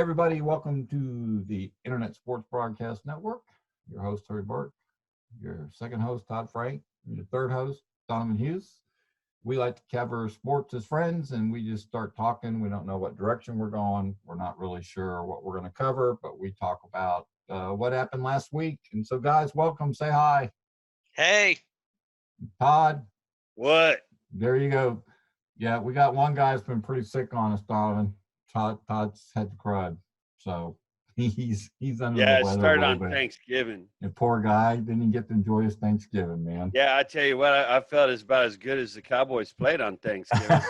everybody. Welcome to the Internet Sports Broadcast Network. Your host, Terry Burke. Your second host, Todd Frank. And your third host, Donovan Hughes. We like to cover sports as friends, and we just start talking. We don't know what direction we're going. We're not really sure what we're going to cover, but we talk about what happened last week. And so, guys, welcome. Say hi. Hey. Todd. What? There you go. Yeah, we got one guy that's been pretty sick on us, Donovan. Todd's had the crud, so he's under the weather. Yeah, it started a on bit. Thanksgiving. The poor guy didn't get to enjoy his Thanksgiving, man. Yeah, I tell you what, I felt it's about as good as the Cowboys played on Thanksgiving.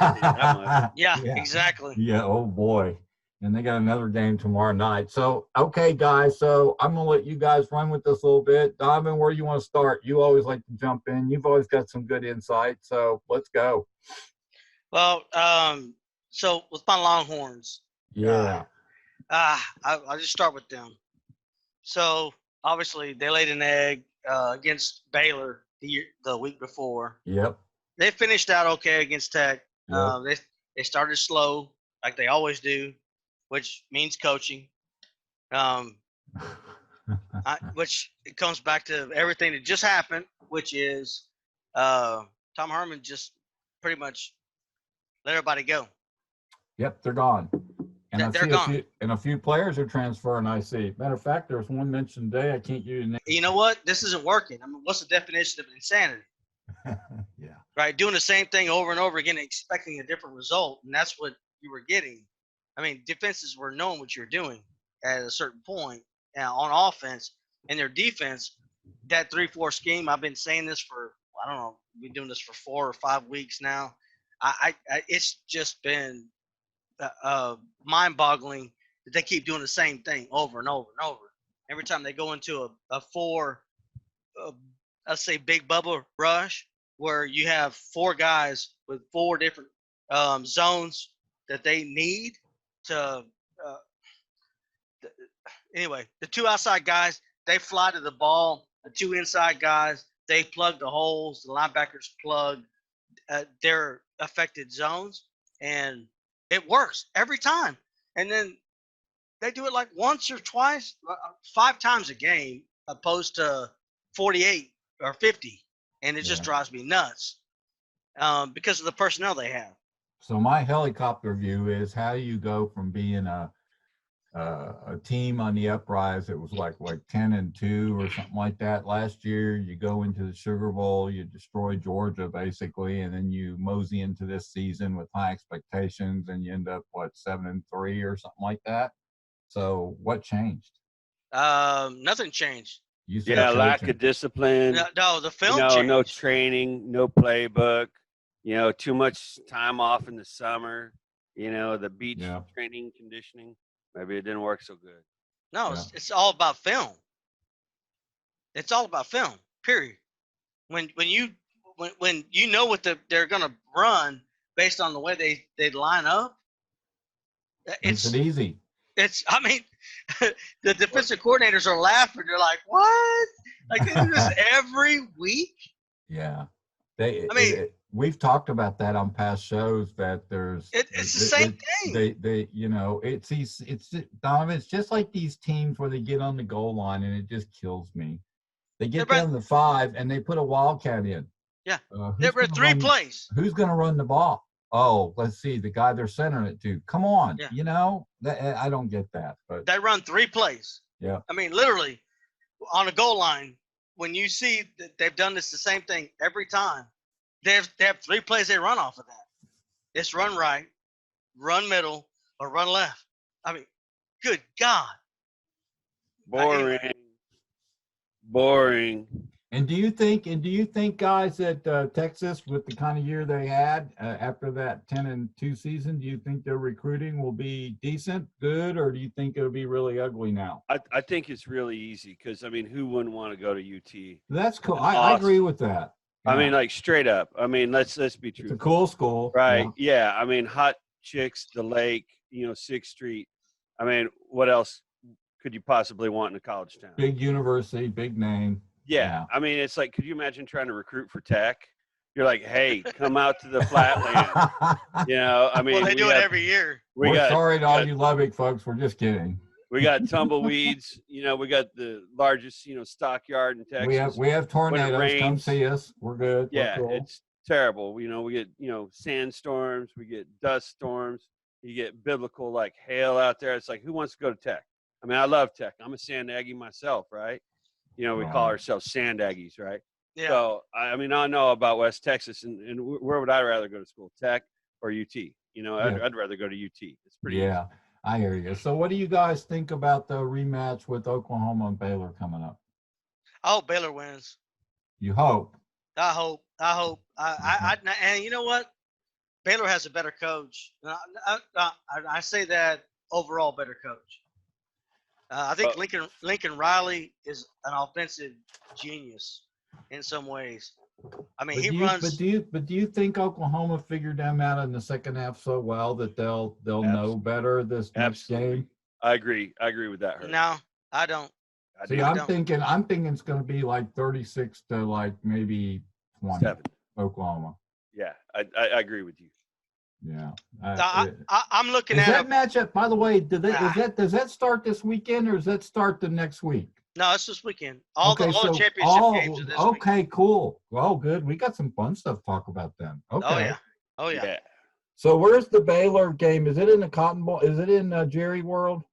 Yeah, exactly. Yeah, oh boy. And they got another game tomorrow night. So, okay, guys, so I'm going to let you guys run with this a little bit. Donovan, where do you want to start? You always like to jump in. You've always got some good insight, so let's go. Well, so with my Longhorns. Yeah. I'll just start with them. So, obviously, they laid an egg against Baylor the week before. Yep. They finished out okay against Tech. Yep. They started slow, like they always do, which means coaching. Which it comes back to everything that just happened, which is Tom Herman just pretty much let everybody go. Yep, they're gone. And they're gone. A few players are transferring, I see. Matter of fact, there's one mentioned today. I can't use the name. You know what? This isn't working. I mean, what's the definition of insanity? Yeah. Right? Doing the same thing over and over again, expecting a different result. And that's what you were getting. I mean, defenses were knowing what you're doing at a certain point on offense. And their defense, that 3-4 scheme, I've been saying this for, I don't know, we've been doing this for 4 or 5 weeks now. It's just been mind-boggling that they keep doing the same thing over and over and over. Every time they go into a let's say big bubble rush, where you have 4 guys with 4 different zones that they need to. Anyway, the 2 outside guys, they fly to the ball. The 2 inside guys, they plug the holes. The linebackers plug their affected zones, and it works every time. And then they do it like once or twice, 5 times a game, opposed to 48 or 50. And it just drives me nuts because of the personnel they have. So my helicopter view is how you go from being a team on the uprise. It was like 10-2 or something like that last year. You go into the Sugar Bowl, you destroy Georgia basically, and then you mosey into this season with high expectations, and you end up 7-3 or something like that. So what changed? Nothing changed. Lack of discipline. No, the film changed. No training, no playbook. Too much time off in the summer. The beach training, conditioning. Maybe it didn't work so good. No, it's all about film. It's all about film. Period. When you know what they're gonna run based on the way they line up, it's easy. I mean, the defensive coordinators are laughing. They're like, "What? Like they do this every week?" Yeah, we've talked about that on past shows, that there's it's the same thing. It's Donovan, it's just like these teams where they get on the goal line and it just kills me. They get down to 5 and they put a wildcat in. Yeah, there were 3 plays. Who's going to run the ball? Oh, let's see, the guy they're centering it to. Come on, I don't get that. But they run 3 plays. Yeah, I mean, literally on a goal line. When you see that they've done the same thing every time. They have 3 plays they run off of that. It's run right, run middle, or run left. I mean, good God. Boring. And do you think, guys, that Texas, with the kind of year they had after that 10-2 season, do you think their recruiting will be decent, good, or do you think it'll be really ugly now? I think it's really easy because, who wouldn't want to go to UT? That's cool. I agree with that. Yeah. I mean, straight up. I mean, let's be true. It's a cool school. Right. Yeah. I mean, hot chicks, the lake, 6th Street. I mean, what else could you possibly want in a college town? Big university, big name. Yeah. I mean, it's like, could you imagine trying to recruit for Tech? You're like, hey, come out to the flatland. You know, I mean, Well, they do it every year. We're sorry to all you Lubbock folks. We're just kidding. We got tumbleweeds. You know, we got the largest, stockyard in Texas. We have tornadoes. rains, Come see us. We're good. Yeah, We're cool. it's terrible. You know, we get, sandstorms, we get dust storms, you get biblical like hail out there. It's like, who wants to go to Tech? I mean, I love Tech. I'm a Sand Aggie myself, right? We call ourselves Sand Aggies, right? Yeah. So, I mean, I know about West Texas, and where would I rather go to school, Tech or UT? I'd rather go to UT. It's pretty easy. I hear you. So what do you guys think about the rematch with Oklahoma and Baylor coming up? Oh, Baylor wins. You hope. I hope. And you know what? Baylor has a better coach. I say that overall better coach. I think Lincoln Riley is an offensive genius in some ways. I mean, But do you think Oklahoma figured them out in the second half so well that they'll know better this next game? I agree with that. Herb. No, I don't. I'm thinking it's going to be like 36 to like maybe 20. 7. Oklahoma. Yeah, I agree with you. Yeah. I'm looking at that matchup. By the way, does that start this weekend or does that start the next week? No, it's this weekend. All the championship games are this week. Okay, cool. Well, good. We got some fun stuff to talk about then. Okay. Oh yeah. So where's the Baylor game? Is it in the Cotton Bowl? Is it in Jerry World?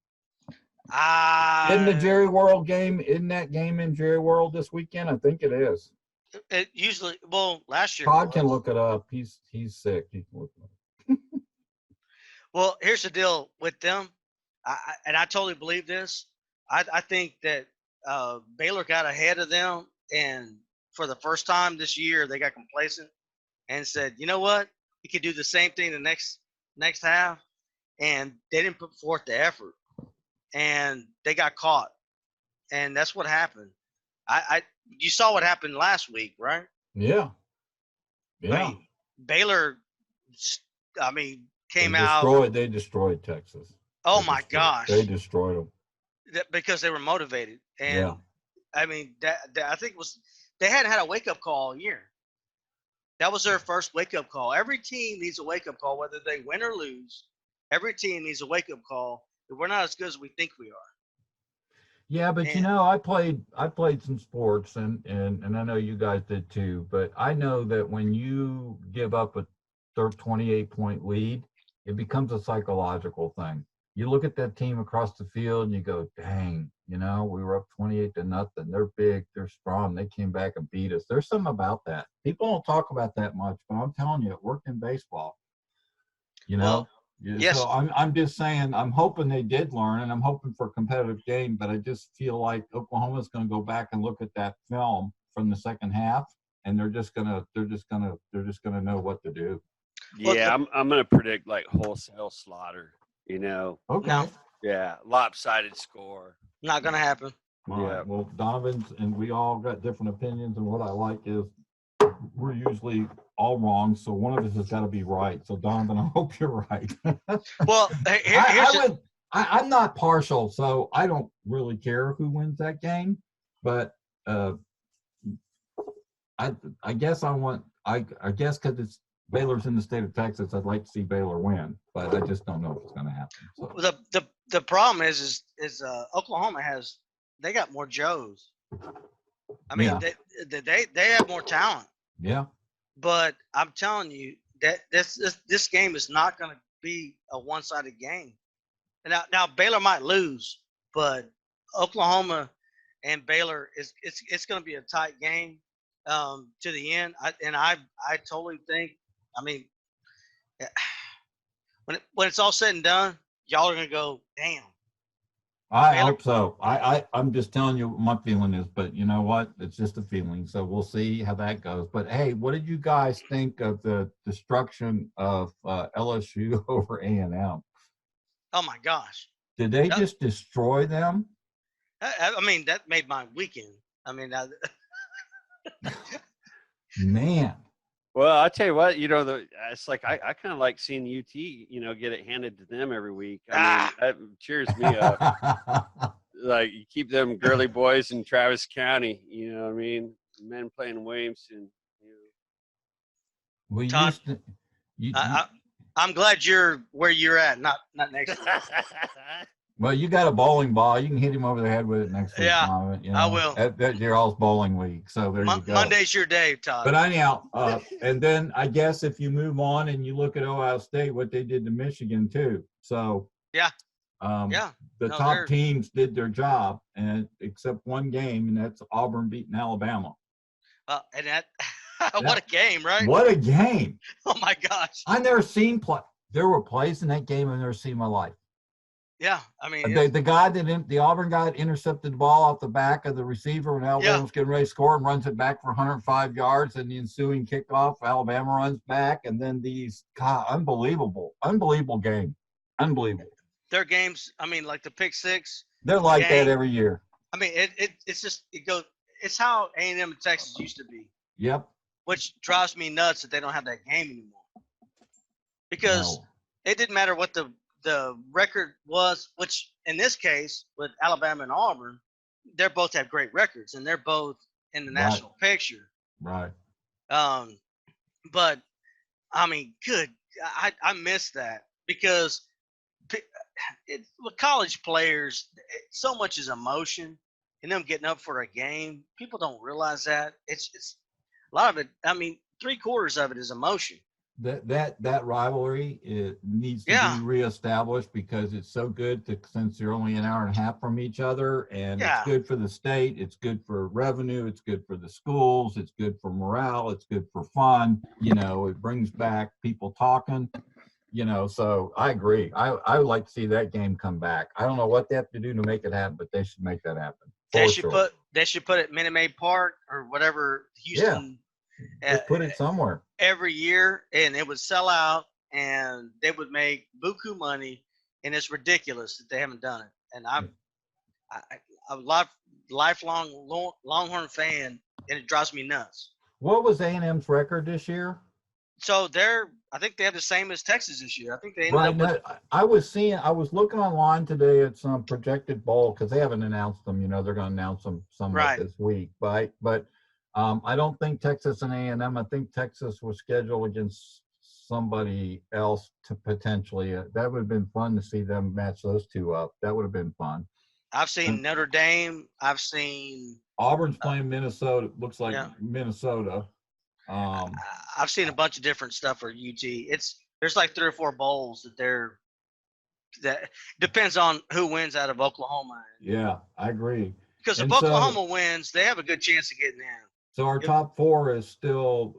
In the Jerry World game? In that game in Jerry World this weekend? I think it is. It usually, last year. Todd can look it up. He's sick. He can look it up. Well, here's the deal with them, I totally believe this. I think that Baylor got ahead of them, and for the first time this year, they got complacent and said, you know what, we could do the same thing the next half, and they didn't put forth the effort, and they got caught, and that's what happened. You saw what happened last week, right? Yeah. I mean, Baylor, came out. They destroyed Texas. Oh my gosh! They destroyed them because they were motivated, and I mean that I think they hadn't had a wake up call all year. That was their first wake up call. Every team needs a wake up call, whether they win or lose. Every team needs a wake up call. We're not as good as we think we are. Yeah, but I played some sports and I know you guys did too, but I know that when you give up a 28-point lead, it becomes a psychological thing. You look at that team across the field and you go, dang, we were up 28-0. They're big, they're strong. They came back and beat us. There's something about that. People don't talk about that much, but I'm telling you, it worked in baseball. Well, yes. So I'm just saying, I'm hoping they did learn, and I'm hoping for a competitive game, but I just feel like Oklahoma's going to go back and look at that film from the second half, and they're just gonna know what to do. Yeah, I'm gonna predict like wholesale slaughter. Okay. No. Yeah, lopsided score. Not gonna happen. All right. Well, Donovan's and we all got different opinions, and what I like is we're usually all wrong, so one of us has got to be right. So Donovan, I hope you're right. Well, I'm not partial, so I don't really care who wins that game, but I guess because it's Baylor's in the state of Texas, I'd like to see Baylor win, but I just don't know if it's going to happen. So. The problem is Oklahoma they got more Joes. I mean, they have more talent. Yeah. But I'm telling you that this game is not going to be a one-sided game. Now Baylor might lose, but Oklahoma and Baylor it's going to be a tight game to the end. I totally think. I mean, when it's all said and done, y'all are going to go, damn. I hope so. I'm just telling you what my feeling is, but you know what? It's just a feeling. So we'll see how that goes. But hey, what did you guys think of the destruction of LSU over A&M? Oh my gosh! Did they just destroy them? I mean, that made my weekend. I mean, man. Well, I'll tell you what, it's like I kind of like seeing UT, get it handed to them every week. I mean, that cheers me up. Like, you keep them girly boys in Travis County, you know what I mean? Men playing Williamson, We Todd, used to. I, I'm glad you're where you're at, not next week. Well, you got a bowling ball. You can hit him over the head with it next week, Yeah, Donovan. You I know, will. that you're all's bowling week. So there you go. Monday's your day, Todd. But anyhow, and then I guess if you move on and you look at Ohio State, what they did to Michigan too. So Yeah. um, Yeah. the No, top they're- teams did their job, and except one game, and that's Auburn beating Alabama. And that, what a game, right? What a game! Oh my gosh. I never seen play. There were plays in that game I've never seen in my life. Yeah, I mean, The guy the Auburn guy that intercepted the ball off the back of the receiver when Alabama was getting ready to score and runs it back for 105 yards, and the ensuing kickoff, Alabama runs back, and then unbelievable game, unbelievable. their games. I mean, like the pick six. They're like game. that every year. I mean, it's just it goes. It's how A&M and Texas used to be, Yep. which drives me nuts that they don't have that game anymore. Because No. it didn't matter what the record was, which in this case with Alabama and Auburn, they both have great records and they're both in the Right. national picture. Right. But I mean, I miss that because with college players, so much is emotion and them getting up for a game. People don't realize that it's a lot of it. I mean, 3/4 of it is emotion. That rivalry needs to Yeah. be reestablished because it's so good since you're only an hour and a half from each other, and Yeah. it's good for the state, it's good for revenue, it's good for the schools, it's good for morale, it's good for fun. You know, it brings back people talking. You know, so I agree. I would like to see that game come back. I don't know what they have to do to make it happen, but they should make that happen. They For should sure. they should put it Minute Maid Park or whatever Houston Just put it somewhere. every year, and it would sell out, and they would make buku money, and it's ridiculous that they haven't done it. And I'm a lifelong Longhorn fan, and it drives me nuts. What was A&M's record this year? So I think they have the same as Texas this year. I think they ended Right. up with, No, I was looking online today at some projected bowl because they haven't announced them. You know, they're going to announce them somewhat Right. this week. But I don't think Texas and A&M. I think Texas was scheduled against somebody else to potentially. That would have been fun to see them match those two up. That would have been fun. I've seen Notre Dame. I've seen Auburn's playing Minnesota. It looks like yeah. Minnesota. I've seen a bunch of different stuff for UT. There's like 3 or 4 bowls that depends on who wins out of Oklahoma. Yeah, I agree. Because if And so- Oklahoma wins, they have a good chance of getting in. So our top 4 is still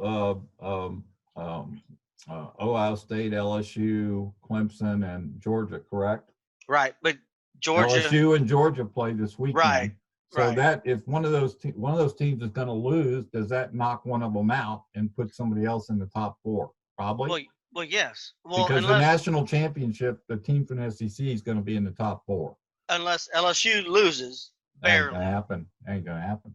Ohio State, LSU, Clemson, and Georgia, correct? Right, but Georgia, LSU and Georgia play this weekend. Right, So right. that if one of those teams is going to lose, does that knock one of them out and put somebody else in the top 4? Probably. well, yes. Well, Because the unless national championship, the team from the SEC is going to be in the top 4. LSU loses Ain't gonna barely, happen. Ain't gonna happen.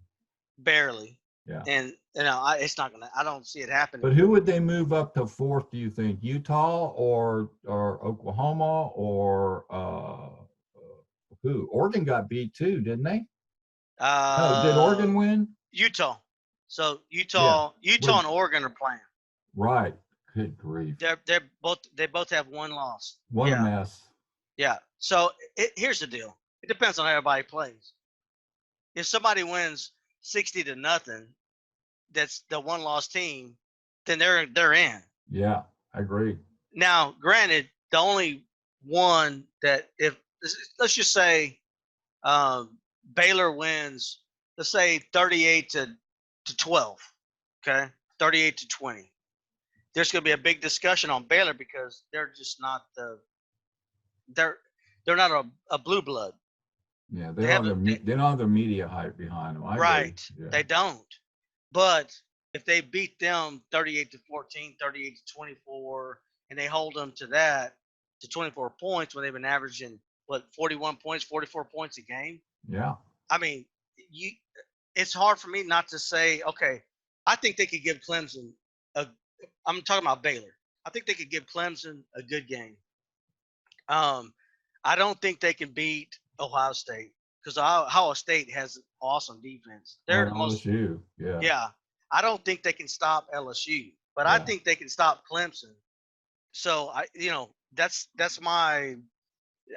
barely, Yeah. and it's not gonna. I don't see it happening. But who would they move up to 4th? Do you think Utah or Oklahoma or who? Oregon got beat too, didn't they? No, did Oregon win? Utah. So Utah and Oregon are playing. Right. Good grief. They both have 1 loss. What Yeah. a mess. Yeah. So here's the deal. It depends on how everybody plays. If somebody wins 60-0, that's the 1-loss team, then they're in. Yeah, I agree. Now, granted, the only one that let's just say Baylor wins, let's say 38-12, okay, 38-20. There's going to be a big discussion on Baylor because they're just not they're not a blue blood. Yeah, They they don't haven't- have the media hype behind them. I agree. Right. Yeah. They don't. But if they beat them 38-14, 38-24, and they hold them to that, to 24 points when they've been averaging, 41 points, 44 points a game? Yeah. I mean, it's hard for me not to say, okay, I think they could give Clemson I'm talking about Baylor. I think they could give Clemson a good game. I don't think they can beat Ohio State because Ohio State has awesome defense. They're Or the most. LSU. Yeah. Yeah, I don't think they can stop LSU. but I Yeah. think they can stop Clemson. So that's my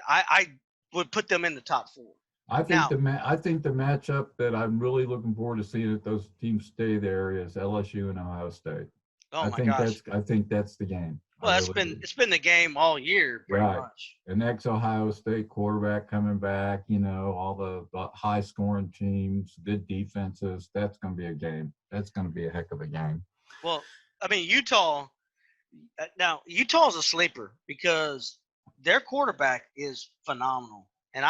I would put them in the top 4. I think Now, I think the matchup that I'm really looking forward to seeing if those teams stay there is LSU and Ohio State. oh I my think gosh. that's the game. Well, I really do. it's been the game all year, pretty Right. much. An ex-Ohio State quarterback coming back, all the high-scoring teams, good defenses. That's going to be a game. That's going to be a heck of a game. Well, I mean, Utah's a sleeper because their quarterback is phenomenal, and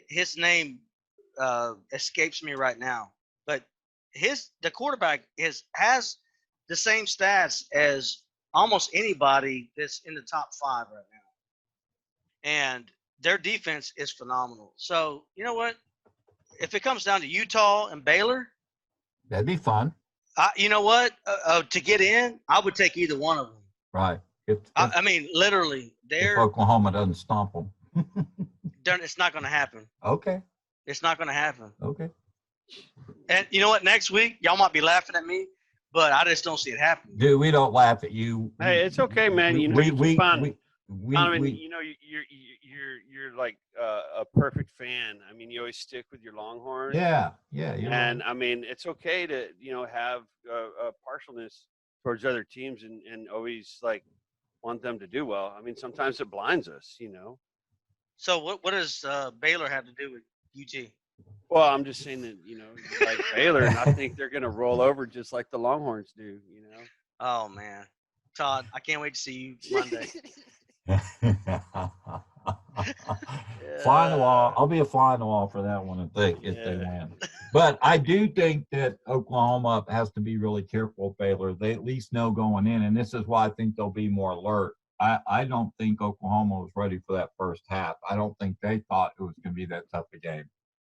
his name escapes me right now, but the quarterback has the same stats as almost anybody that's in the top 5 right now, and their defense is phenomenal. So you know what? If it comes down to Utah and Baylor, That'd be fun. you know what? To get in, I would take either one of them. Right. If I mean, literally, Oklahoma doesn't stomp them. it's not going to happen. Okay. It's not going to happen. Okay. And you know what? Next week, y'all might be laughing at me, but I just don't see it happening. Dude, we don't laugh at you. Hey, it's okay, man. You know, we, you we, keep on. we, we, I mean, we, you know, you're like a perfect fan. I mean, you always stick with your Longhorns. yeah. You're And right. I mean, it's okay to have a partialness towards other teams and always like want them to do well. I mean, sometimes it blinds us. So what does Baylor have to do with UT? Well, I'm just saying that you like Baylor, and I think they're going to roll over just like the Longhorns do. Oh man, Todd, I can't wait to see you Monday. Fly on the wall. I'll be a fly on the wall for that one if they win. But I do think that Oklahoma has to be really careful with Baylor. They at least know going in, and this is why I think they'll be more alert. I don't think Oklahoma was ready for that first half. I don't think they thought it was going to be that tough a game.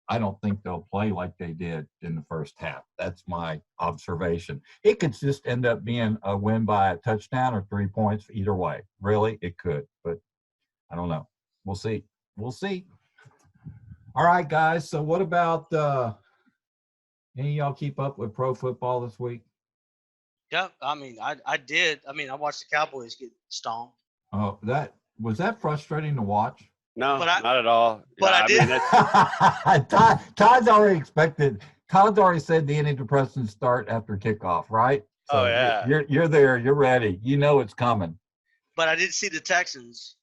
I don't think they'll play like they did in the first half. That's my observation. It could just end up being a win by a touchdown or 3 points either way. Really, it could, but I don't know. We'll see. We'll see. All right, guys. So what about any of y'all keep up with pro football this week? Yeah, I mean, I did. I mean, I watched the Cowboys get stomped. Oh, was that frustrating to watch? No, But not at all. but I did- Mean, Todd's already expected. Todd's already said the antidepressants start after kickoff, right? Oh, yeah. You're there. You're ready. You know it's coming. But I did see the Texans.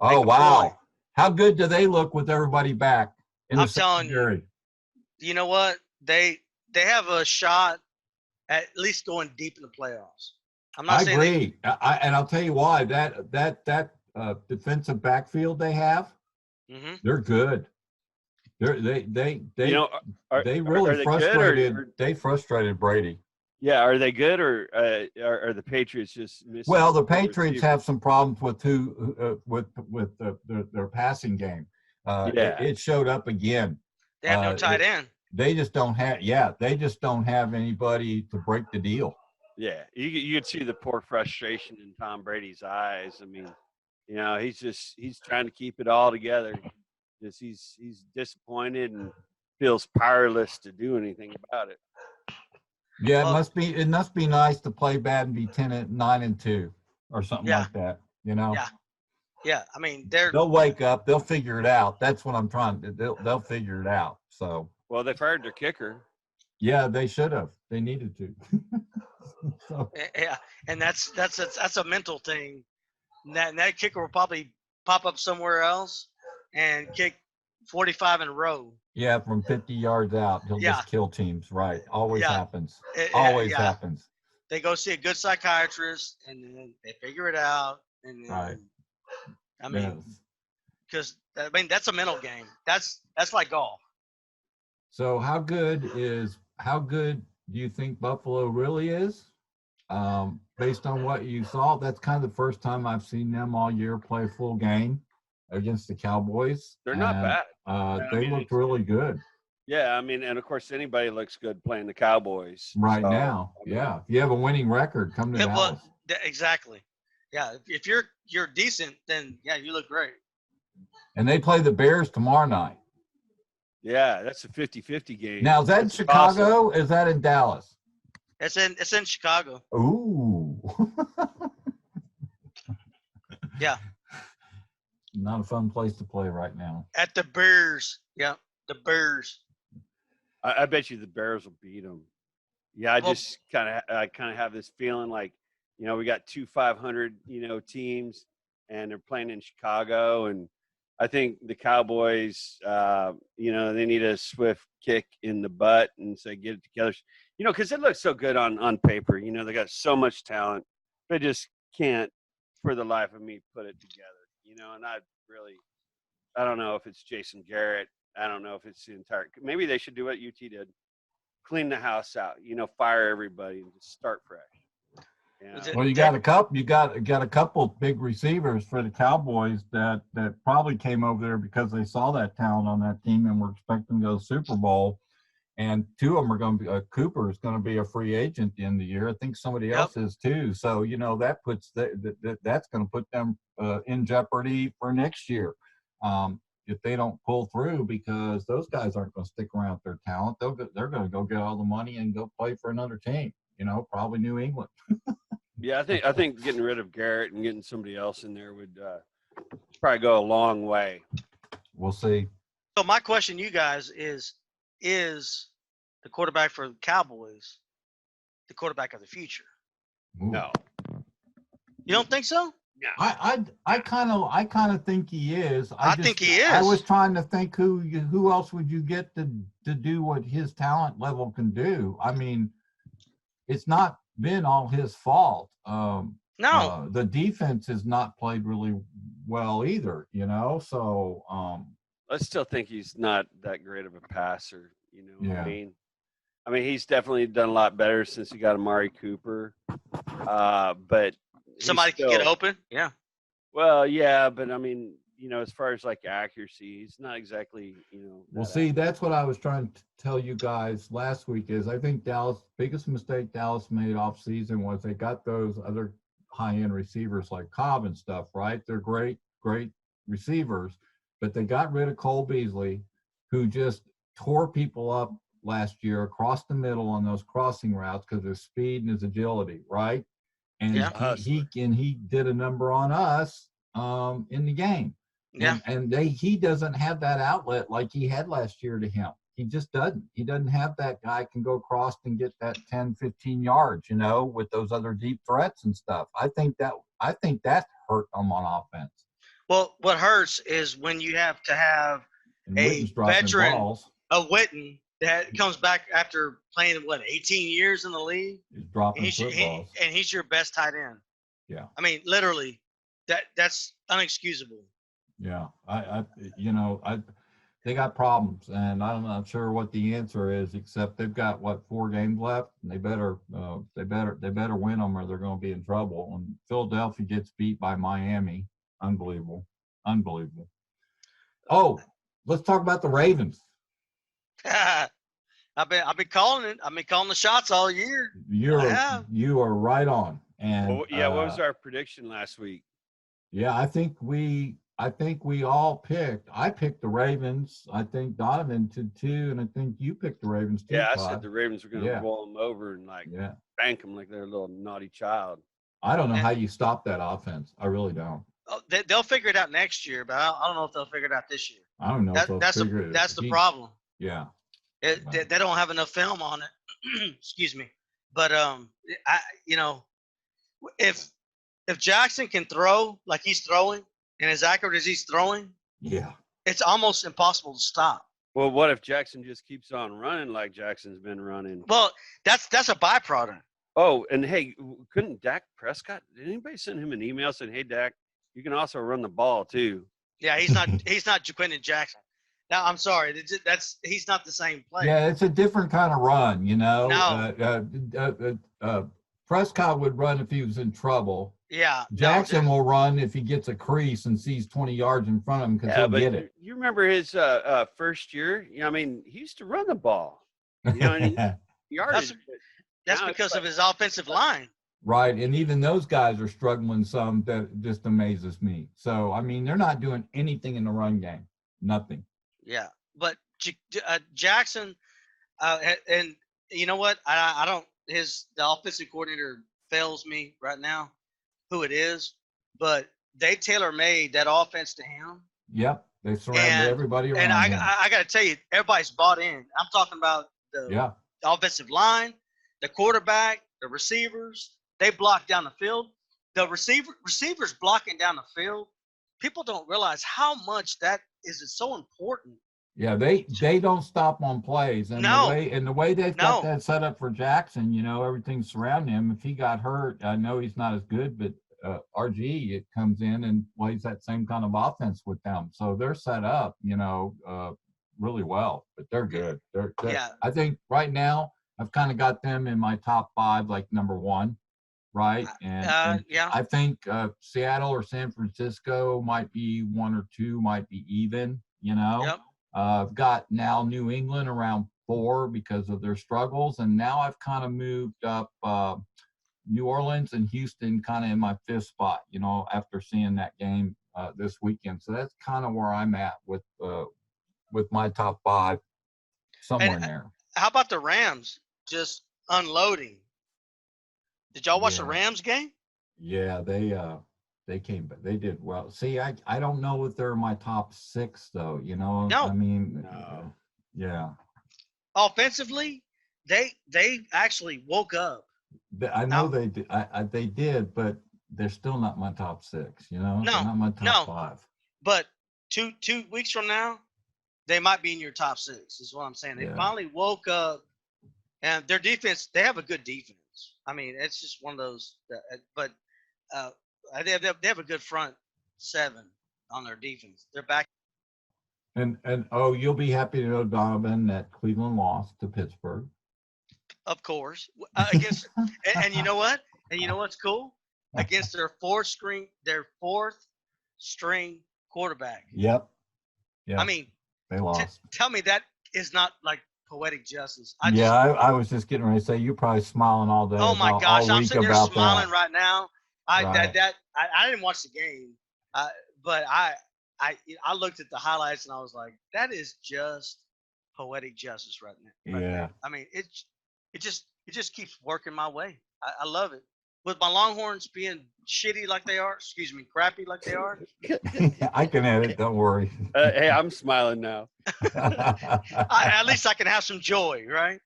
Oh, Make a wow. point. How good do they look with everybody back in the I'm telling you. secondary? You know what? They have a shot at least going deep in the playoffs. I'm not I saying agree. And I'll tell you why. That defensive backfield they have, they're good. They are really they frustrated. good They frustrated Brady. Yeah, are they good or are the Patriots just missing? Well, the a Patriots receiver? have some problems with their passing game. It showed up again. they have no tight end. They just don't have. Yeah, they just don't have anybody to break the deal. Yeah, you could see the poor frustration in Tom Brady's eyes. I mean, he's trying to keep it all together. He's disappointed and feels powerless to do anything about it. Yeah, Well- it must be nice to play bad and be 9-2 or something Yeah. like that. Yeah. Yeah, I mean They'll wake up. They'll figure it out. That's what I'm trying to. They'll figure it out. So Well, they fired their kicker. yeah, they should have. They needed to. So, yeah, and that's a mental thing. And that kicker will probably pop up somewhere else and kick 45 in a row. yeah, from 50 yards out, he'll Yeah. just kill teams. Right. Always Yeah. happens. It- Always yeah. happens. They go see a good psychiatrist, and then they figure it out. And then, Right. I mean, Yes. because that's a mental game. That's like golf. So how good do you think Buffalo really is? Based on what you saw, that's kind of the first time I've seen them all year play a full game against the Cowboys. They're not And, bad. They mean, looked it's- really good Yeah, I mean, and of course, anybody looks good playing the Cowboys right So, now. I mean, Yeah, if you have a winning record, come to Yeah, Dallas. well, exactly. Yeah, if you're decent, then yeah, you look great. And they play the Bears tomorrow night. Yeah, that's a 50-50 game. Now, is that in That's Chicago? awesome. Or is that in Dallas? It's in Chicago. Ooh, Yeah. Not a fun place to play right now. At the Bears. Yeah, the Bears. I bet you the Bears will beat them. Yeah, I Well- just kind of have this feeling like, we got two 500, teams, and they're playing in Chicago, and I think the Cowboys, they need a swift kick in the butt and say get it together, because it looks so good on paper. They got so much talent, they just can't, for the life of me, put it together. And I don't know if it's Jason Garrett. I don't know if it's the entire. Maybe they should do what UT did, clean the house out. Fire everybody and just start fresh. Is it- Well, you got a couple big receivers for the Cowboys that probably came over there because they saw that talent on that team and were expecting to go to the Super Bowl. And two of them are going to be. Cooper is going to be a free agent at the end of the year. I think somebody else is too. So that puts that's going to put them in jeopardy for next year. If they don't pull through, because those guys aren't going to stick around with their talent. They're going to go get all the money and go play for another team. Probably New England. Yeah, I think getting rid of Garrett and getting somebody else in there would probably go a long way. We'll see. So my question to you guys is the quarterback for the Cowboys the quarterback of the future? Ooh. No. You don't think so? I kind of think he is. I think he is. I was trying to think who else would you get to do what his talent level can do. I mean, it's not been all his fault. No. The defense has not played really well either. So I still think he's not that great of a passer. Yeah. I mean, he's definitely done a lot better since he got Amari Cooper. But Somebody can get open. Yeah. Well, yeah, but I mean, as far as like accuracy, he's not exactly, Well, see, that's what I was trying to tell you guys last week is I think biggest mistake Dallas made off season was they got those other high-end receivers like Cobb and stuff, right? They're great receivers, but they got rid of Cole Beasley, who just tore people up last year across the middle on those crossing routes because of his speed and his agility, right? And Yeah. he did a number on us in the game. Yeah. And he doesn't have that outlet like he had last year to him. He just doesn't. He doesn't have that guy can go across and get that 10, 15 yards, with those other deep threats and stuff. I think that hurt him on offense. Well, what hurts is when you have to have And a Witten's dropping veteran, balls. a Witten that comes back after playing 18 years in the league, He's dropping and footballs. he's your best tight end. Yeah. I mean, literally, that's unexcusable. Yeah, they got problems, and I'm not sure what the answer is. Except they've got 4 games left, and they better win them, or they're going to be in trouble. And Philadelphia gets beat by Miami, unbelievable. Oh, let's talk about the Ravens. I've been calling it. I've been calling the shots all year. You are right on. And what was our prediction last week? Yeah, I think we all picked. I picked the Ravens. I think Donovan did too, and I think you picked the Ravens too. Yeah, I Todd. said the Ravens were going to roll them over and bank them like they're a little naughty child. I don't know how you stop that offense. I really don't. Oh, they'll figure it out next year, but I don't know if they'll figure it out this year. I don't know if they'll figure it. That's the problem. Yeah. They don't have enough film on it. Excuse me. But if Jackson can throw like he's throwing and as accurate as he's throwing, yeah, it's almost impossible to stop. Well, what if Jackson just keeps on running like Jackson's been running? Well, that's a byproduct. Oh, and hey, couldn't Dak Prescott? Did anybody send him an email saying, "Hey, Dak, you can also run the ball too"? Yeah, he's not Jaquindon Jackson. Now, I'm sorry, he's not the same player. Yeah, it's a different kind of run, No. Prescott would run if he was in trouble. Yeah. Jackson will run if he gets a crease and sees 20 yards in front of him because he'll get it. You remember his first year? He used to run the ball. And yardage. That's because of his offensive line. Right, and even those guys are struggling some. That just amazes me. So, I mean, they're not doing anything in the run game. Nothing. Yeah, but Jackson, and you know what? I don't. The offensive coordinator fails me right now who it is, but they tailor made that offense to him. Yep. They surrounded And everybody and around him. I got to tell you, everybody's bought in. I'm talking about the Yeah. offensive line, the quarterback, the receivers. They block down the field. The receivers blocking down the field. People don't realize how much that is so important. Yeah, they don't stop on plays, and No. the way they've got No. that set up for Jackson, everything surrounding him. If he got hurt, I know he's not as good, but RG it comes in and plays that same kind of offense with them. So they're set up, really well. But they're good. They're Yeah. I think right now I've kind of got them in my top 5, like number 1, right? And Yeah. I think Seattle or San Francisco might be 1 or 2, might be even. Yep. I've got now New England around 4 because of their struggles, and now I've kind of moved up New Orleans and Houston kind of in my 5th spot, after seeing that game this weekend. So that's kind of where I'm at with my top 5, somewhere in there. How about the Rams just unloading? Did y'all watch the Rams game? Yeah, they came, but they did well. See, I don't know if they're my top 6 though. No. I mean, No. yeah. Offensively, they actually woke up. I know they did. They did, but they're still not my top 6. They're not my top 5. But two weeks from now, they might be in your top 6. Is what I'm saying. They finally woke up, and their defense. They have a good defense. I mean, it's just one of those. But they have a good front 7 on their defense. They're back. And you'll be happy to know, Donovan, that Cleveland lost to Pittsburgh. Of course, against and you know what? And you know what's cool? Against their 4th string quarterback. Yep. Yeah. I mean, they lost. Tell me that is not like poetic justice. I was just getting ready to say you're probably smiling all day. Oh my gosh, I'm sitting there smiling that. right now. I didn't watch the game, but I looked at the highlights and I was like, that is just poetic justice right now. Right there. I mean, it just keeps working my way. I love it. With my Longhorns being shitty like they are, crappy like they are. I can edit, don't worry. Hey, I'm smiling now. At least I can have some joy, right?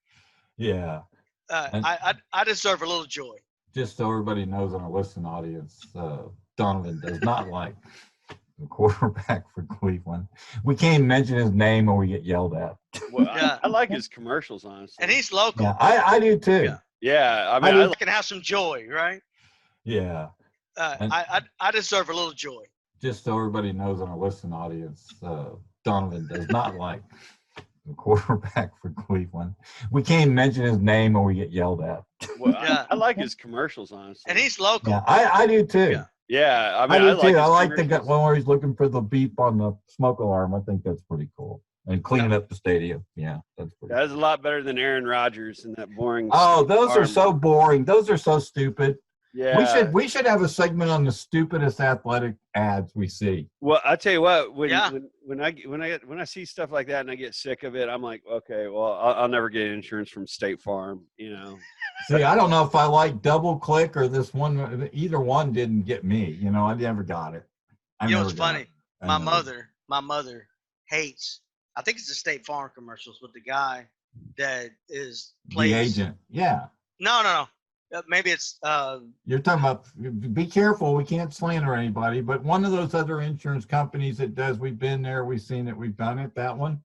Yeah. I deserve a little joy. Just so everybody knows in our listening audience, Donovan does not like the quarterback for Cleveland. We can't mention his name or we get yelled at. Well, I like his commercials, honestly. And he's local. Yeah, I do too. Yeah, I mean, I can have some joy, right? Yeah. I deserve a little joy. Just so everybody knows in our listening audience, Donovan does not like the quarterback for Cleveland. We can't mention his name or we get yelled at. Well, I like his commercials, honestly. And he's local. Yeah, I do too. Yeah, I mean, I do too. I like the one where he's looking for the beep on the smoke alarm. I think that's pretty cool. And cleaning up the stadium. Yeah, that's pretty That's a lot better than Aaron Rodgers and that boring. Oh, those are so boring. Those are so stupid. Yeah. We should have a segment on the stupidest athletic ads we see. Well, I tell you what, when I see stuff like that and I get sick of it, I'm like, okay, well, I'll never get insurance from State Farm, See, I don't know if I like Double Click or this one. Either one didn't get me. I never got it. It's funny. My mother hates. I think it's the State Farm commercials with the guy that plays the agent. Yeah. No. Maybe it's. You're talking about. Be careful. We can't slander anybody. But one of those other insurance companies that does. We've been there. We've seen it. We've done it. That one.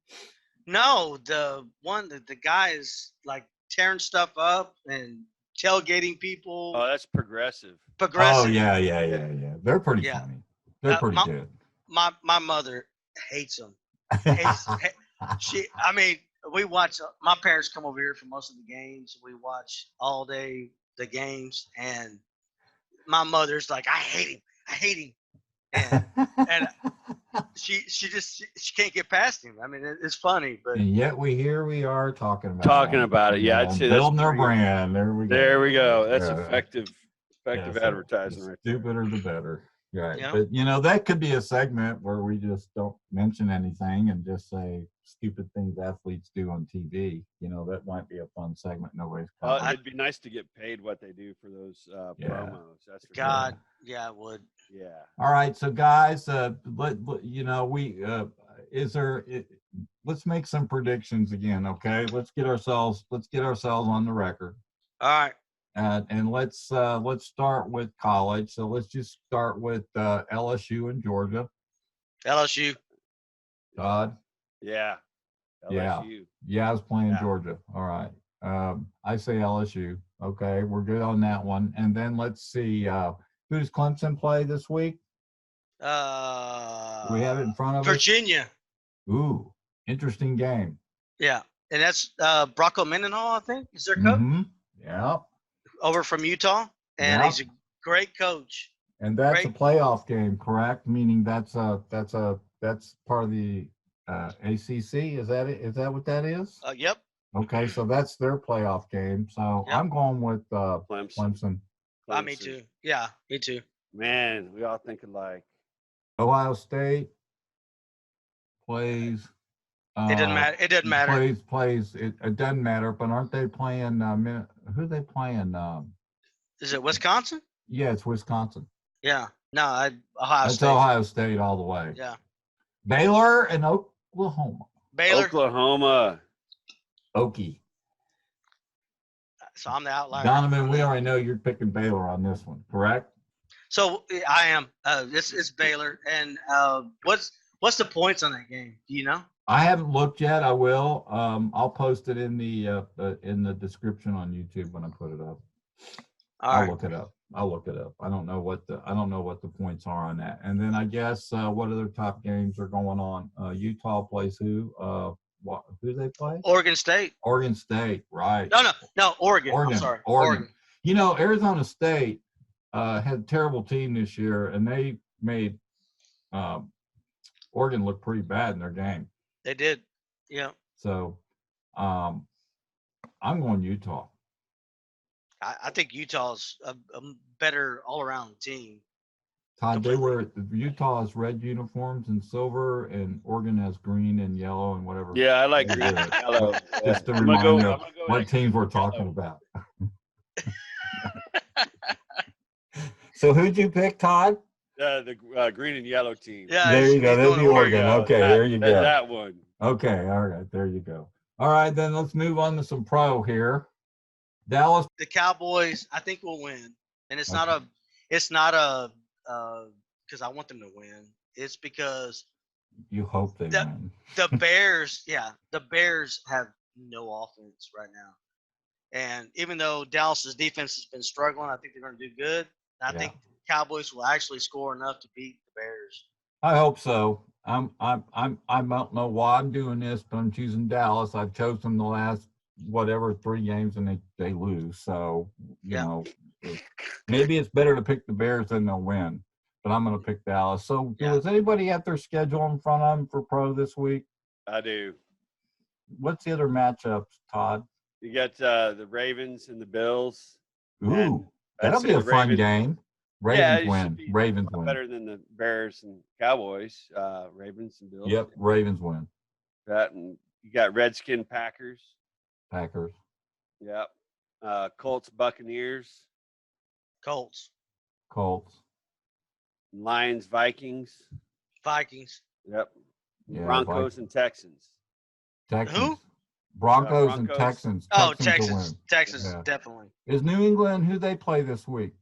No, the one that the guy is like tearing stuff up and tailgating people. Oh, that's Progressive. Oh yeah. They're pretty funny. They're pretty good. My mother hates them. We watch. My parents come over here for most of the games. We watch all day the games, and my mother's like, I hate him, and she can't get past him. I mean, it's funny, but and yet we are talking about it. Yeah, I'd say building their brand. There we go. That's effective advertising, right there. Stupider the better. Right. Yeah. But that could be a segment where we just don't mention anything and just say stupid things athletes do on TV. That might be a fun segment. Nobody's Well, covering. it'd be nice to get paid what they do for those Yeah. promos. That's for God, yeah, it would. Sure. Yeah. All right, so guys, let's make some predictions again, okay? Let's get ourselves on the record, All right. and let's start with college. So let's just start with LSU and Georgia. LSU. Todd, Yeah. Yeah. LSU. yeah, I was playing Yeah. Georgia. All right, I say LSU. Okay, we're good on that one. And then let's see, who does Clemson play this week? Do we have it in front of Virginia. us? Ooh, interesting game. Yeah. And that's Bronco Mendenhall, I think, is their coach, Mm-hmm. Yeah. over from Utah. And Yeah. he's a great coach. And that's a Great. playoff game, correct? Meaning that's part of the ACC. Is that it? Is that what that is? Yep. Okay, so that's their playoff game. So Yep. I'm going with Clemson. Clemson. Me Clemson. too. Yeah, me too. Man, we all think alike. Ohio State plays. It doesn't matter. It doesn't matter. Plays. It doesn't matter. But aren't they playing? Who are they playing? Is it Wisconsin? Yeah, it's Wisconsin. Yeah. No, Ohio That's State. Ohio State all the way. Yeah. Baylor and Oklahoma. Baylor. Oklahoma. Okie. So I'm the outlier. Donovan, we already know you're picking Baylor on this one, correct? So I am. It's Baylor. And what's the points on that game? Do you know? I haven't looked yet. I will. I'll post it in the description on YouTube when I put it up. All right. I'll look it up. I don't know what the points are on that. And then I guess what other top games are going on? Utah plays who? Who they play? Oregon State. Oregon State, right? No, Oregon. I'm sorry. Oregon. Arizona State had a terrible team this year, and they made Oregon look pretty bad in their game. They did. Yeah. So I'm going Utah. I think Utah's a better all-around team. Todd, Utah's red uniforms and silver, and Oregon has green and yellow and whatever. Yeah, I like green Yeah. and yellow. Just to I'm gonna remind go- you I'm of gonna go what with teams we're talking about. So who'd you pick, Todd? the green and yellow team. Yeah. There you go. he's That'd going be Oregon. Oregon. Okay, there you go. That one. Okay, all right, there you go. All right, then let's move on to some pro here. Dallas. The Cowboys, I think, will win, and it's Okay. not a because I want them to win. It's because You hope they That- win. the Bears, the Bears have no offense right now. And even though Dallas's defense has been struggling, I think they're going to do good. And I think Cowboys will actually score enough to beat the Bears. I hope so. I don't know why I'm doing this, but I'm choosing Dallas. I've chosen the last 3 games and they lose. So you know, maybe it's better to pick the Bears than they'll win. But I'm going to pick Dallas. So does anybody have their schedule in front of them for pro this week? I do. What's the other matchups, Todd? You got the Ravens and the Bills. Ooh, And that'll I'd be say a the fun Ravens- game. Yeah, Ravens it should win. be Ravens win. Better than the Bears and Cowboys. Ravens and Bills. Yep, Ravens win. That and you got Redskin Packers. Packers. Yep. Colts Buccaneers. Colts, Colts. Lions Vikings. Vikings. Yep. Yeah, Broncos and Texans. Texans. Broncos and Broncos. Texans. Oh, Texans will win. Texas, Yeah. definitely. Is New England who they play this week?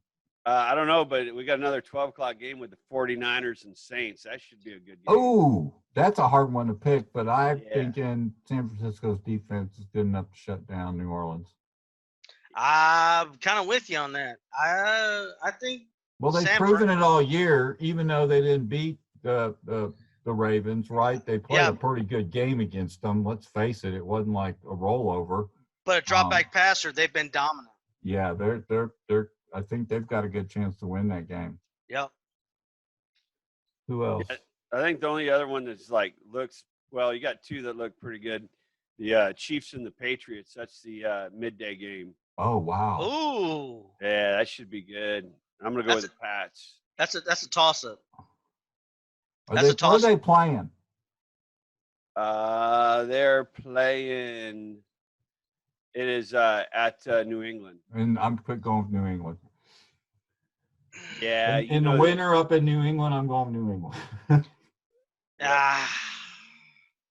I don't know, but we got another 12 o'clock game with the 49ers and Saints. That should be a good game. Oh, that's a hard one to pick, but I'm Yeah. thinking San Francisco's defense is good enough to shut down New Orleans. I'm kind of with you on that. I think Well, they've San proven it all year, even though they didn't beat the Ravens, right? They played Yeah. a pretty good game against them. Let's face it, it wasn't like a rollover. but a drop back passer, they've been dominant. Yeah, they're I think they've got a good chance to win that game. Yep. Who else? I think the only other one that's looks well, you got two that look pretty good. The Chiefs and the Patriots. That's the midday game. Oh wow. Ooh, Yeah, that should be good. I'm gonna go with the Pats. that's a toss up. Are that's they, a toss. Where are they playing? They're playing. It is at New England. And I'm quick going with New England. Yeah, In the winter up in New England, I'm going New England.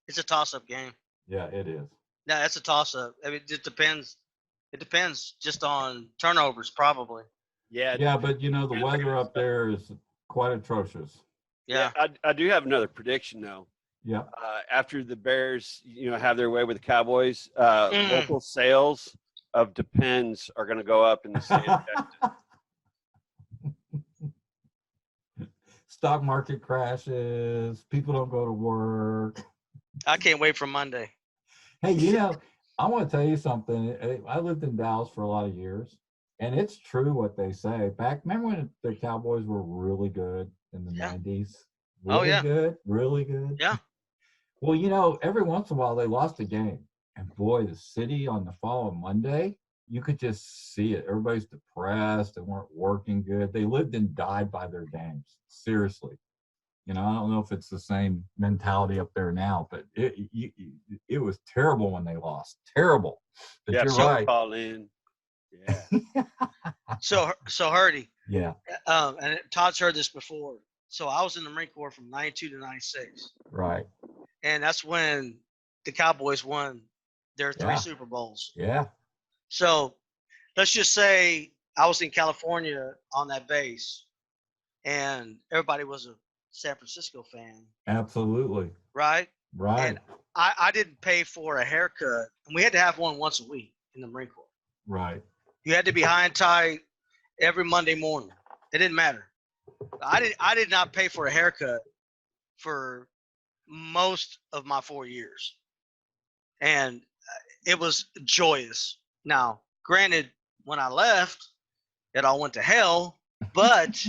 It's a toss-up game. Yeah, it is. No, it's a toss-up. I mean, it depends. It depends just on turnovers, probably. Yeah. Yeah, but you know, the weather up there is quite atrocious. Yeah. I do have another prediction though. Yeah. After the Bears, have their way with the Cowboys, local sales of Depends are going to go up in the state of Texas. Stock market crashes. People don't go to work. I can't wait for Monday. Hey, I want to tell you something. I lived in Dallas for a lot of years, and it's true what they say. Remember when the Cowboys were really good in the 90s? Really good, really good. Yeah. Well, every once in a while they lost a game, and boy, the city on the following Monday, you could just see it. Everybody's depressed. They weren't working good. They lived and died by their games. Seriously. I don't know if it's the same mentality up there now, but it was terrible when they lost. Terrible. But you're right. Call in. Yeah. So Hurdy. Yeah. And Todd's heard this before. So I was in the Marine Corps from 92 to 96. Right. And that's when the Cowboys won their 3 Super Bowls. Yeah. So let's just say I was in California on that base, and everybody was a San Francisco fan. Absolutely. Right? Right. And I didn't pay for a haircut, and we had to have one once a week in the Marine Corps. Right. You had to be high and tight every Monday morning. It didn't matter. I did not pay for a haircut for most of my 4 years, and it was joyous. Now, granted, when I left, it all went to hell, but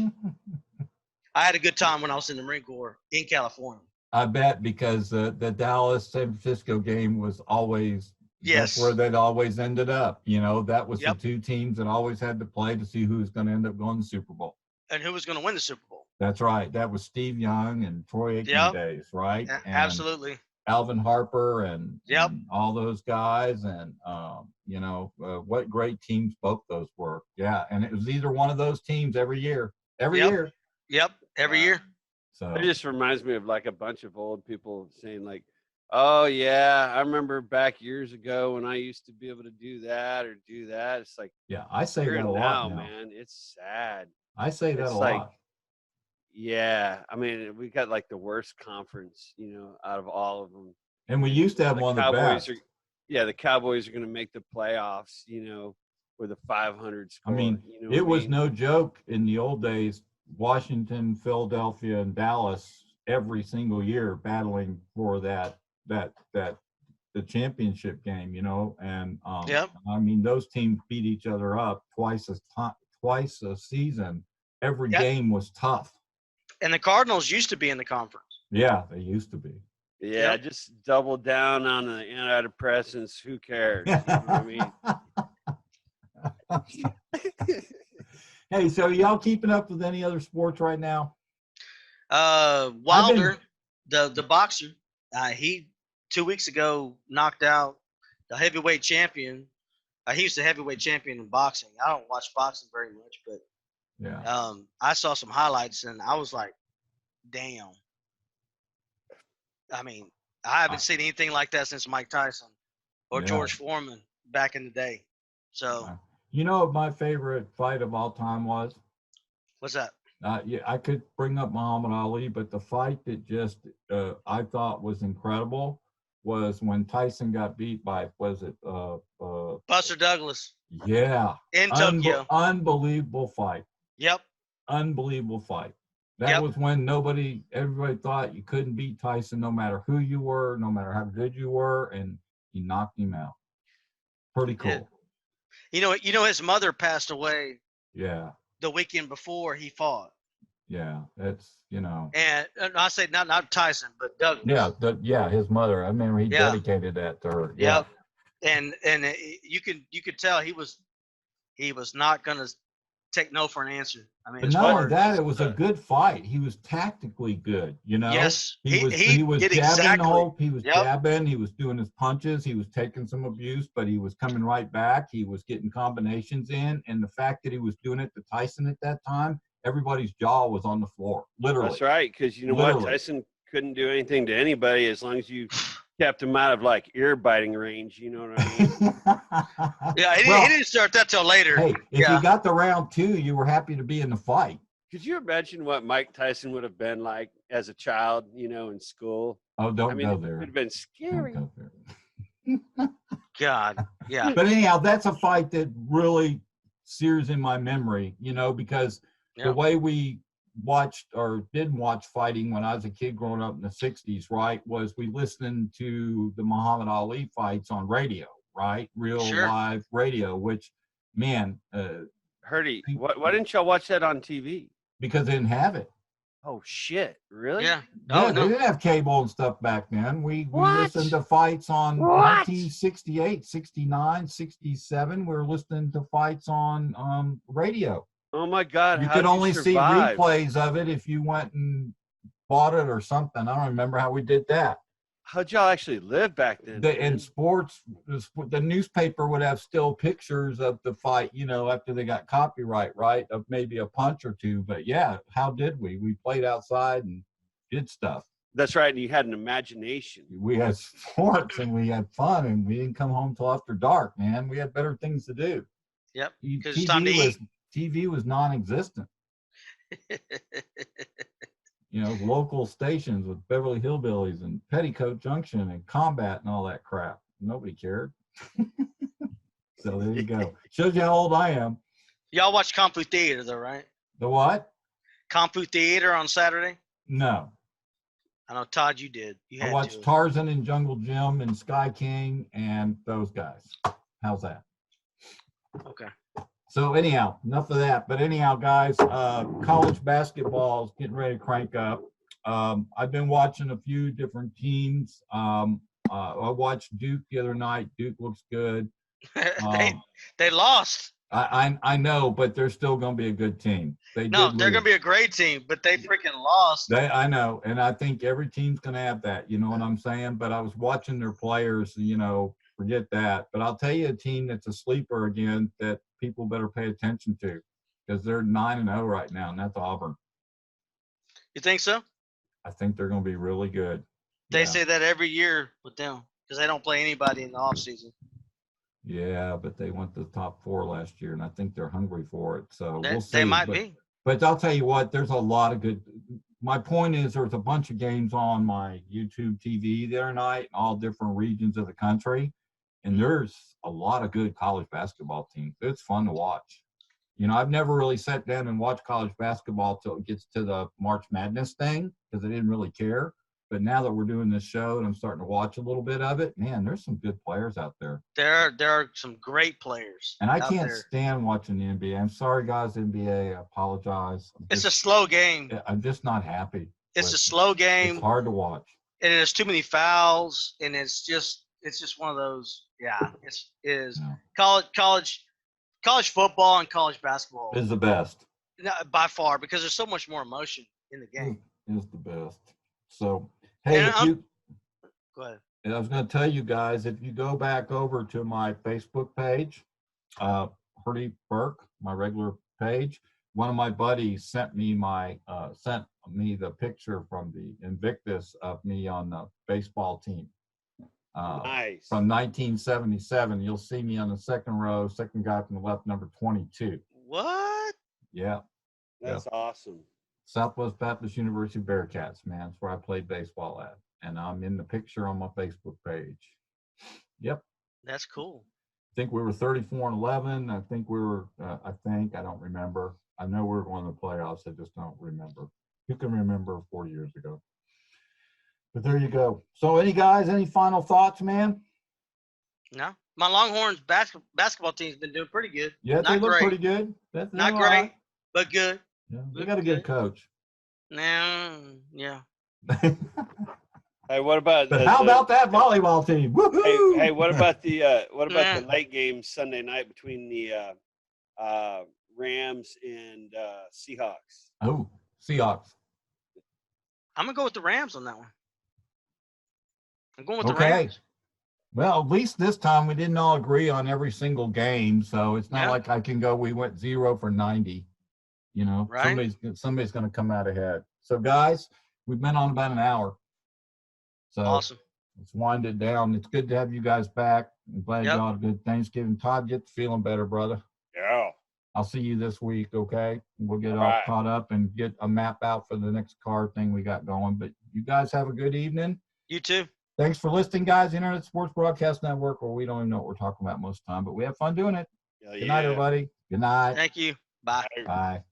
I had a good time when I was in the Marine Corps in California. I bet, because the Dallas San Francisco game was always that's where they'd always ended up. That was the two teams that always had to play to see who was going to end up going to the Super Bowl. And who was going to win the Super Bowl. That's right. That was Steve Young and Troy Aikman days, right? And absolutely. Alvin Harper and all those guys. And, what great teams both those were. Yeah. And it was either one of those teams every year. Every year. Yep. Every year. So it just reminds me of like a bunch of old people saying like, oh yeah, I remember back years ago when I used to be able to do that or do that. It's like, yeah, I say that a lot now, man. It's sad. I say that a lot. Yeah, I mean, we got like the worst conference, out of all of them. And we used to have one of the best. The Cowboys are going to make the playoffs, with a 500 score. I mean, it was no joke in the old days. Washington, Philadelphia, and Dallas every single year battling for the championship game, and I mean, those teams beat each other up twice a season. Every game was tough. And the Cardinals used to be in the conference. Yeah, they used to be. Yeah, just double down on the antidepressants. Who cares? You know what I mean? Hey, so y'all keeping up with any other sports right now? Wilder, the boxer, he 2 weeks ago knocked out the heavyweight champion. He was the heavyweight champion in boxing. I don't watch boxing very much, but I saw some highlights and I was like, damn. I mean, I haven't seen anything like that since Mike Tyson or George Foreman back in the day. So, what my favorite fight of all time was? What's that? I could bring up Muhammad Ali, but the fight that just I thought was incredible was when Tyson got beat by, Buster Douglas. Yeah. In Tokyo. Unbelievable fight. Yep. Unbelievable fight. That was when everybody thought you couldn't beat Tyson no matter who you were, no matter how good you were, and he knocked him out. Pretty cool. Yeah. His mother passed away. Yeah. The weekend before he fought. Yeah, that's And I say not Tyson, but Douglas. Yeah, his mother. I remember he dedicated that to her. Yeah. And you could tell he was not gonna take no for an answer. I mean, But his not only words. that, it was a good fight. He was tactically good, you know? Yes, He was he did jabbing exactly. hope, he was Yep. jabbing, he was doing his punches, he was taking some abuse, but he was coming right back. He was getting combinations in. And the fact that he was doing it to Tyson at that time, everybody's jaw was on the floor, literally. That's right, because you know Literally. what? Tyson couldn't do anything to anybody as long as you kept him out of like ear biting range. You know what I mean? Yeah, he Well, didn't start that till later. Hey, if Yeah. you got the round 2, you were happy to be in the fight. Could you imagine what Mike Tyson would have been like as a child, you know, in school? Oh, don't I mean, go it there. would have been Don't scary. go there. God. Yeah. But anyhow, that's a fight that really sears in my memory, you know, because the Yeah. way we watched or didn't watch fighting when I was a kid growing up in the 60s, right, was we listened to the Muhammad Ali fights on radio, right? Real Sure. live radio, which, man, Hurdy, why didn't y'all watch that on TV? because they didn't have it. Oh shit! Really? Yeah. Yeah, Oh, they no. didn't have cable and stuff back then. We What? listened to fights on What? 1968, 69, 67. We were listening to fights on radio. Oh my God! You how could did only see survive? replays of it if you went and bought it or something. I don't remember how we did that. How'd y'all actually live back then? In man? sports, the newspaper would have still pictures of the fight, you know, after they got copyright, right, of maybe a punch or two. But yeah, how did we? We played outside and did stuff. That's right, and you had an imagination. We had sports and we had fun, and we didn't come home till after dark, man. We had better things to do. Yep. 'Cause it's time to eat. TV was non-existent. You know, local stations with Beverly Hillbillies and Petticoat Junction and Combat and all that crap. Nobody cared. So there you go. Shows you how old I am. Y'all watch Kung Fu Theater, though, right? The what? Kung Fu Theater on Saturday? No. I know, Todd, you did. You I had watched to. Tarzan and Jungle Jim and Sky King and those guys. How's that? Okay. So anyhow, enough of that. But anyhow, guys, college basketball is getting ready to crank up. I've been watching a few different teams. I watched Duke the other night. Duke looks good. They lost. I know, but they're still going to be a good team. No, did they're going lose. to be a great team, but they freaking lost. I know, and I think every team's going to have that. You know what I'm saying? But I was watching their players. You know, forget that. But I'll tell you a team that's a sleeper again that people better pay attention to because they're 9-0 right now, and that's Auburn. You think so? I think they're going to be really good. They Yeah. say that every year with them because they don't play anybody in the offseason. Yeah, but they went to the top 4 last year, and I think they're hungry for it. So They, we'll see. they might but, be. But I'll tell you what, there's a lot of good. My point is, there's a bunch of games on my YouTube TV the other night, in all different regions of the country, and there's a lot of good college basketball teams. It's fun to watch. You know, I've never really sat down and watched college basketball till it gets to the March Madness thing because I didn't really care. But now that we're doing this show and I'm starting to watch a little bit of it, man, there's some good players out there. There are some great players. And I out can't there. stand watching the NBA. I'm sorry, guys, NBA. I apologize. It's a slow game. I'm just not happy. It's a with it. slow game, It's hard to watch. and there's too many fouls, and it's just one of those. Yeah, it is Yeah. college football and college basketball Is the best. by far because there's so much more emotion in the game. Is the best. So, hey, And Go ahead. and I was going to tell you guys, if you go back over to my Facebook page, Hurdy Burke, my regular page, one of my buddies sent me the picture from the Invictus of me on the baseball team. Nice. From 1977. You'll see me on the second row, second guy from the left, number 22. What? Yeah. That's awesome. Southwest Baptist University Bearcats, man. That's where I played baseball at. And I'm in the picture on my Facebook page. Yep. That's cool. I think we were 34-11. I think we were, I don't remember. I know we were going to the playoffs. I just don't remember. Who can remember 4 years ago? But there you go. So any final thoughts, man? No, my Longhorns basketball team's been doing pretty good. Yeah, they Not look great. pretty good. They're Not all great, right. but good. Yeah, they Look got a good good. coach. Nah, yeah. Hey, what about But how about that volleyball team? Woohoo! Hey, what about the Nah. late game Sunday night between the Rams and Seahawks. Oh, Seahawks. I'm gonna go with the Rams on that one. I'm going with the Okay. Rams. Well, at least this time we didn't all agree on every single game, so it's not Yeah. like I can go. We went 0 for 90. You know, Right. somebody's going to come out ahead. So, guys, we've been on about an hour. So Awesome. let's wind it down. It's good to have you guys back. I'm glad Yep. y'all had a good Thanksgiving. Todd, get feeling better, brother. Yeah. I'll see you this week, okay? We'll get All all right. caught up and get a map out for the next car thing we got going. But you guys have a good evening. You too. Thanks for listening, guys. Internet Sports Broadcast Network, where we don't even know what we're talking about most of the time, but we have fun doing it. Hell Good night, yeah. everybody. Good night. Thank you. Bye. Bye.